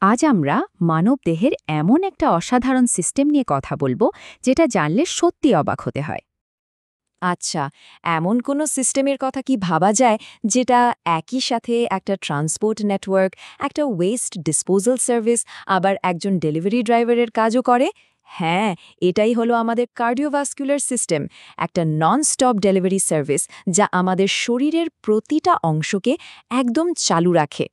আজ আমরা মানবদেহের এমন একটা অসাধারণ সিস্টেম নিয়ে কথা বলবো যেটা জানলে সত্যি অবাক হতে হয়। আচ্ছা, এমন কোনো সিস্টেমের কথা কি ভাবা যায় যেটা একই সাথে একটা ট্রান্সপোর্ট নেটওয়ার্ক, একটা ওয়েস্ট ডিসপোজাল সার্ভিস, আবার একজন ডেলিভারি ড্রাইভারের কাজও করে? হ্যাঁ, এটাই হলো আমাদের কার্ডিওভাস্কুলার সিস্টেম, একটা নন স্টপ ডেলিভারি সার্ভিস যা আমাদের শরীরের প্রতিটা অংশকে একদম চালু রাখে।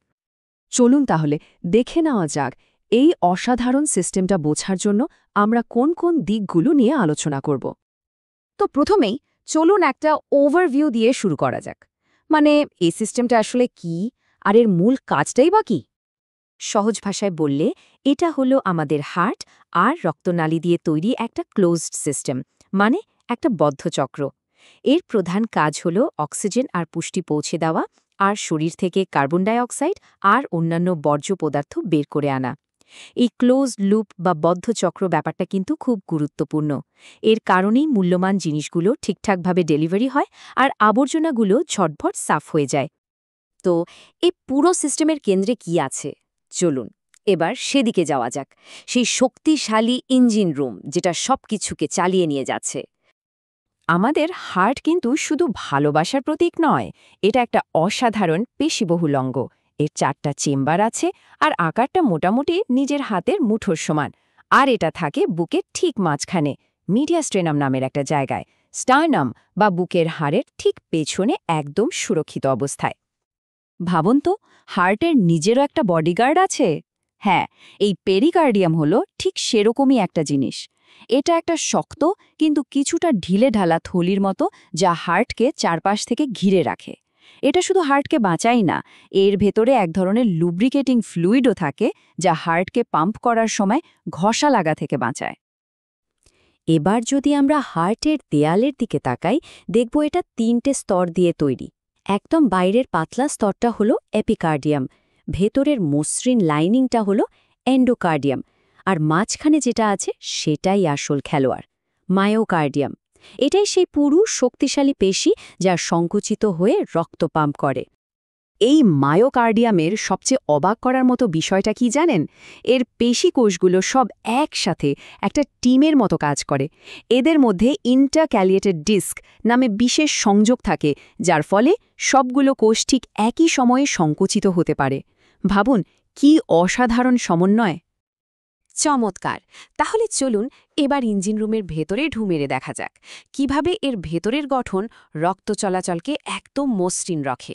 চলুন তাহলে দেখে নেওয়া যাক এই অসাধারণ সিস্টেমটা বোঝার জন্য আমরা কোন কোন দিকগুলো নিয়ে আলোচনা করব। তো প্রথমেই চলুন একটা ওভারভিউ দিয়ে শুরু করা যাক। মানে এই সিস্টেমটা আসলে কি, আর এর মূল কাজটাই বা কি? সহজ ভাষায় বললে এটা হলো আমাদের হার্ট আর রক্তনালী দিয়ে তৈরি একটা ক্লোজড সিস্টেম, মানে একটা বদ্ধ চক্র। এর প্রধান কাজ হলো অক্সিজেন আর পুষ্টি পৌঁছে দেওয়া, আর শরীর থেকে কার্বন ডাই অক্সাইড আর অন্যান্য বর্জ্য পদার্থ বের করে আনা। এই ক্লোজ লুপ বা বদ্ধ চক্র ব্যাপারটা কিন্তু খুব গুরুত্বপূর্ণ। এর কারণেই মূল্যবান জিনিসগুলো ঠিকঠাকভাবে ডেলিভারি হয় আর আবর্জনাগুলো ঝটভট সাফ হয়ে যায়। তো এই পুরো সিস্টেমের কেন্দ্রে কি আছে? চলুন এবার সেদিকে যাওয়া যাক, সেই শক্তিশালী ইঞ্জিন রুম যেটা সবকিছুকে চালিয়ে নিয়ে যাচ্ছে। আমাদের হার্ট কিন্তু শুধু ভালোবাসার প্রতীক নয়, এটা একটা অসাধারণ পেশিবহুল অঙ্গ। এর 4টা চেম্বার আছে আর আকারটা মোটামুটি নিজের হাতের মুঠোর সমান। আর এটা থাকে বুকের ঠিক মাঝখানে, মিডিয়াস্ট্রেনাম নামের একটা জায়গায়, স্টার্নাম বা বুকের হাড়ের ঠিক পেছনে, একদম সুরক্ষিত অবস্থায়। ভাবুন তো, হার্টের নিজেরও একটা বডিগার্ড আছে। হ্যাঁ, এই পেরিকার্ডিয়াম হলো ঠিক সেরকমই একটা জিনিস। এটা একটা শক্ত কিন্তু কিছুটা ঢিলেঢালা থলির মতো, যা হার্টকে চারপাশ থেকে ঘিরে রাখে। এটা শুধু হার্টকে বাঁচায় না, এর ভেতরে এক ধরনের লুব্রিকেটিং ফ্লুইডও থাকে, যা হার্টকে পাম্প করার সময় ঘষা লাগা থেকে বাঁচায়। এবার যদি আমরা হার্টের দেয়ালের দিকে তাকাই, দেখব এটা 3টে স্তর দিয়ে তৈরি। একদম বাইরের পাতলা স্তরটা হলো এপিকার্ডিয়াম, ভেতরের মসৃণ লাইনিংটা হলো এন্ডোকার্ডিয়াম, আর মাঝখানে যেটা আছে সেটাই আসল খেলোয়াড়, মায়োকার্ডিয়াম। এটাই সেই পুরু শক্তিশালী পেশি যা সংকুচিত হয়ে রক্ত পাম্প করে। এই মায়োকার্ডিয়ামের সবচেয়ে অবাক করার মতো বিষয়টা কি জানেন? এর পেশি কোষগুলো সব একসাথে একটা টিমের মতো কাজ করে। এদের মধ্যে ইন্টারক্যালিয়েটেড ডিস্ক নামে বিশেষ সংযোগ থাকে, যার ফলে সবগুলো কোষ ঠিক একই সময়ে সংকুচিত হতে পারে। ভাবুন, কি অসাধারণ সমন্বয়! চমৎকার! তাহলে চলুন এবার ইঞ্জিন রুমের ভেতরে ঢু মেরে দেখা যাক কিভাবে এর ভেতরের গঠন রক্ত চলাচলকে একদম মসৃণ রাখে।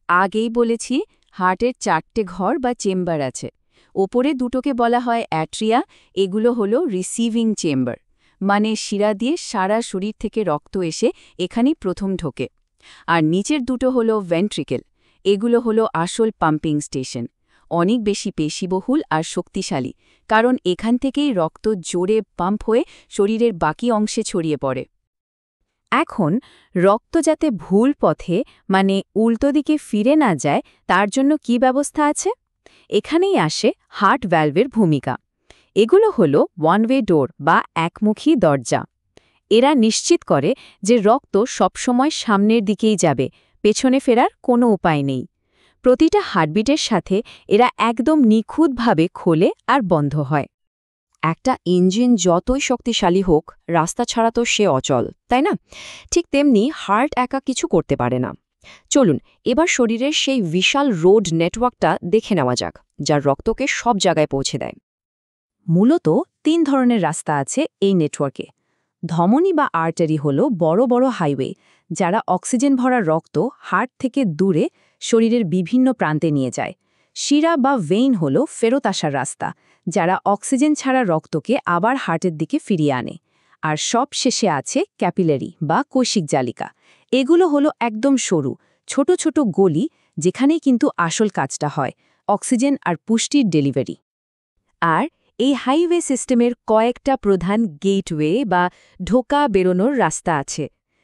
আগেই বলেছি, হার্টের 4টে ঘর বা চেম্বার আছে। ওপরে দুটোকে বলা হয় অ্যাট্রিয়া, এগুলো হলো রিসিভিং চেম্বার, মানে শিরা দিয়ে সারা শরীর থেকে রক্ত এসে এখানেই প্রথম ঢোকে। আর নিচের দুটো হলো ভেন্ট্রিকেল, এগুলো হলো আসল পাম্পিং স্টেশন, অনেক বেশি পেশিবহুল আর শক্তিশালী, কারণ এখান থেকেই রক্ত জোরে পাম্প হয়ে শরীরের বাকি অংশে ছড়িয়ে পড়ে। এখন রক্ত যাতে ভুল পথে, মানে উল্টো দিকে ফিরে না যায়, তার জন্য কি ব্যবস্থা আছে? এখানেই আসে হার্ট ভ্যালভের ভূমিকা। এগুলো হলো ওয়ান ওয়ে ডোর বা একমুখী দরজা। এরা নিশ্চিত করে যে রক্ত সবসময় সামনের দিকেই যাবে, পেছনে ফেরার কোনো উপায় নেই। প্রতিটা হার্টবিটের সাথে এরা একদম নিখুঁতভাবে খোলে আর বন্ধ হয়। একটা ইঞ্জিন যতই শক্তিশালী হোক, রাস্তা ছাড়া তো সে অচল, তাই না? ঠিক তেমনি হার্ট একা কিছু করতে পারে না। চলুন এবার শরীরের সেই বিশাল রোড নেটওয়ার্কটা দেখে নেওয়া যাক, যা রক্তকে সব জায়গায় পৌঁছে দেয়। মূলত 3 ধরনের রাস্তা আছে এই নেটওয়ার্কে। ধমনী বা আর্টারি হলো বড় বড় হাইওয়ে, যারা অক্সিজেন ভরা রক্ত হার্ট থেকে দূরে শরীরের বিভিন্ন প্রান্তে নিয়ে যায়। শিরা বা ভেইন হলো ফেরত আসার রাস্তা, যারা অক্সিজেন ছাড়া রক্তকে আবার হার্টের দিকে ফিরিয়ে আনে। আর সব শেষে আছে ক্যাপিলারি বা কৈশিক জালিকা। এগুলো হলো একদম সরু, ছোট ছোট গলি, যেখানেই কিন্তু আসল কাজটা হয়, অক্সিজেন আর পুষ্টির ডেলিভারি। আর এই হাইওয়ে সিস্টেমের কয়েকটা প্রধান গেটওয়ে বা ঢোকা বেরোনোর রাস্তা আছে।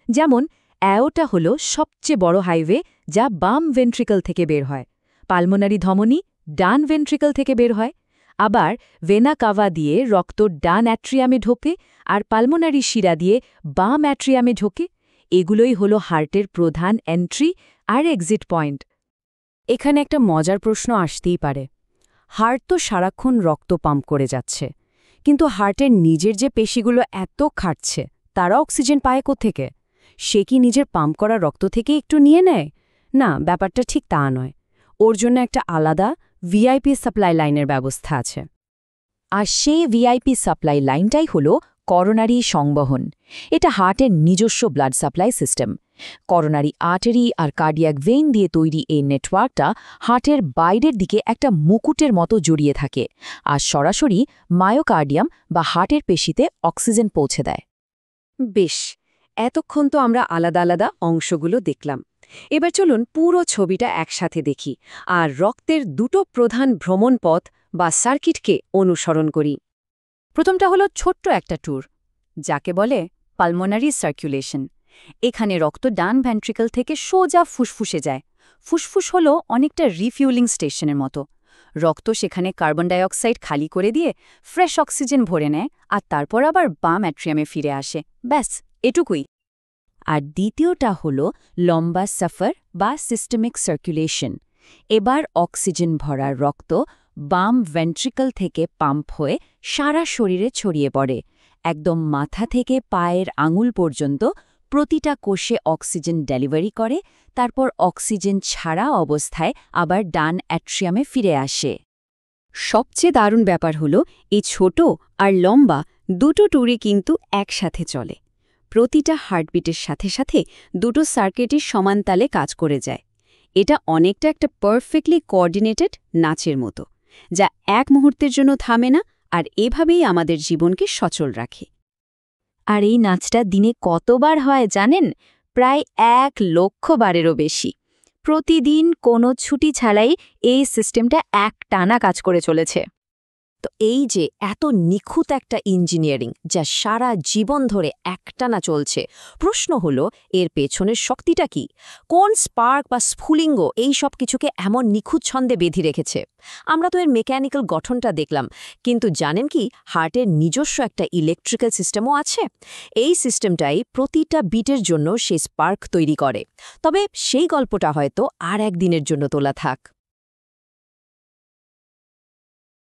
যেমন অ্যাওটা হলো সবচেয়ে বড় হাইওয়ে, যা বাম ভেন্ট্রিকল থেকে বের হয়। পালমোনারি ধমনী ডান ভেন্ট্রিকল থেকে বের হয়। আবার ভেনা কাভা দিয়ে রক্ত ডান অ্যাট্রিয়ামে ঢোকে, আর পালমোনারি শিরা দিয়ে বাম অ্যাট্রিয়ামে ঢোকে। এগুলোই হলো হার্টের প্রধান এন্ট্রি আর এক্সিট পয়েন্ট। এখানে একটা মজার প্রশ্ন আসতেই পারে, হার্ট তো সারাক্ষণ রক্ত পাম্প করে যাচ্ছে, কিন্তু হার্টের নিজের যে পেশিগুলো এত খাটছে তারা অক্সিজেন পায় কোত্থেকে? সে কি নিজের পাম্প করা রক্ত থেকে একটু নিয়ে নেয়? না, ব্যাপারটা ঠিক তা নয়। ওর জন্য একটা আলাদা ভিআইপি সাপ্লাই লাইনের ব্যবস্থা আছে। আর সেই ভিআইপি সাপ্লাই লাইনটাই হল করোনারি সংবহন। এটা হার্টের নিজস্ব blood supply system. Coronary artery আর কার্ডিয়াক ভেইন দিয়ে তৈরি এই নেটওয়ার্কটা হার্টের বাইরের দিকে একটা মুকুটের মতো জড়িয়ে থাকে আর সরাসরি মায়োকার্ডিয়াম বা হার্টের পেশিতে অক্সিজেন পৌঁছে দেয়। বেশ, এতক্ষণ তো আমরা আলাদা আলাদা অংশগুলো দেখলাম। এবার চলুন পুরো ছবিটা একসাথে দেখি আর রক্তের দুটো প্রধান ভ্রমণপথ বা সার্কিটকে অনুসরণ করি। প্রথমটা হলো ছোট্ট একটা ট্যুর, যাকে বলে পালমোনারি সার্কুলেশন। এখানে রক্ত ডান ভেন্ট্রিকল থেকে সোজা ফুসফুসে যায়। ফুসফুস হলো অনেকটা রিফিউলিং স্টেশনের মতো। রক্ত সেখানে কার্বন ডাইঅক্সাইড খালি করে দিয়ে ফ্রেশ অক্সিজেন ভরে নেয় আর তারপর আবার বাম অ্যাট্রিয়ামে ফিরে আসে। ব্যাস, এটুকুই। আর দ্বিতীয়টা হলো লম্বা সফর বা সিস্টেমিক সার্কুলেশন। এবার অক্সিজেন ভরা রক্ত বাম ভেন্ট্রিকল থেকে পাম্প হয়ে সারা শরীরে ছড়িয়ে পড়ে। একদম মাথা থেকে পায়ের আঙুল পর্যন্ত প্রতিটা কোষে অক্সিজেন ডেলিভারি করে, তারপর অক্সিজেন ছাড়া অবস্থায় আবার ডান অ্যাট্রিয়ামে ফিরে আসে। সবচেয়ে দারুণ ব্যাপার হলো এই ছোট আর লম্বা দুটো ট্যুরই কিন্তু একসাথে চলে। প্রতিটা হার্টবিটের সাথে সাথে দুটো সার্কিটই সমান তালে কাজ করে যায়। এটা অনেকটা একটা পারফেক্টলি কোঅর্ডিনেটেড নাচের মতো, যা এক মুহূর্তের জন্য থামে না আর এভাবেই আমাদের জীবনকে সচল রাখে। আর এই নাচটা দিনে কতবার হয় জানেন? প্রায় 1,00,000 বারেরও বেশি। প্রতিদিন কোনো ছুটি ছাড়াই এই সিস্টেমটা একটানা কাজ করে চলেছে। তো এই যে এত নিখুঁত একটা ইঞ্জিনিয়ারিং যা সারা জীবন ধরে একটানা চলছে, প্রশ্ন হলো এর পেছনের শক্তিটা কি? কোন স্পার্ক বা স্ফুলিঙ্গ এই সব কিছুকে এমন নিখুঁত ছন্দে বেঁধে রেখেছে? আমরা তো এর মেকানিক্যাল গঠনটা দেখলাম, কিন্তু জানেন কি হার্টের নিজস্ব একটা ইলেকট্রিক্যাল সিস্টেমও আছে? এই সিস্টেমটাই প্রতিটা বিটের জন্য সেই স্পার্ক তৈরি করে। তবে সেই গল্পটা হয়তো আর একদিনের জন্য তোলা থাক।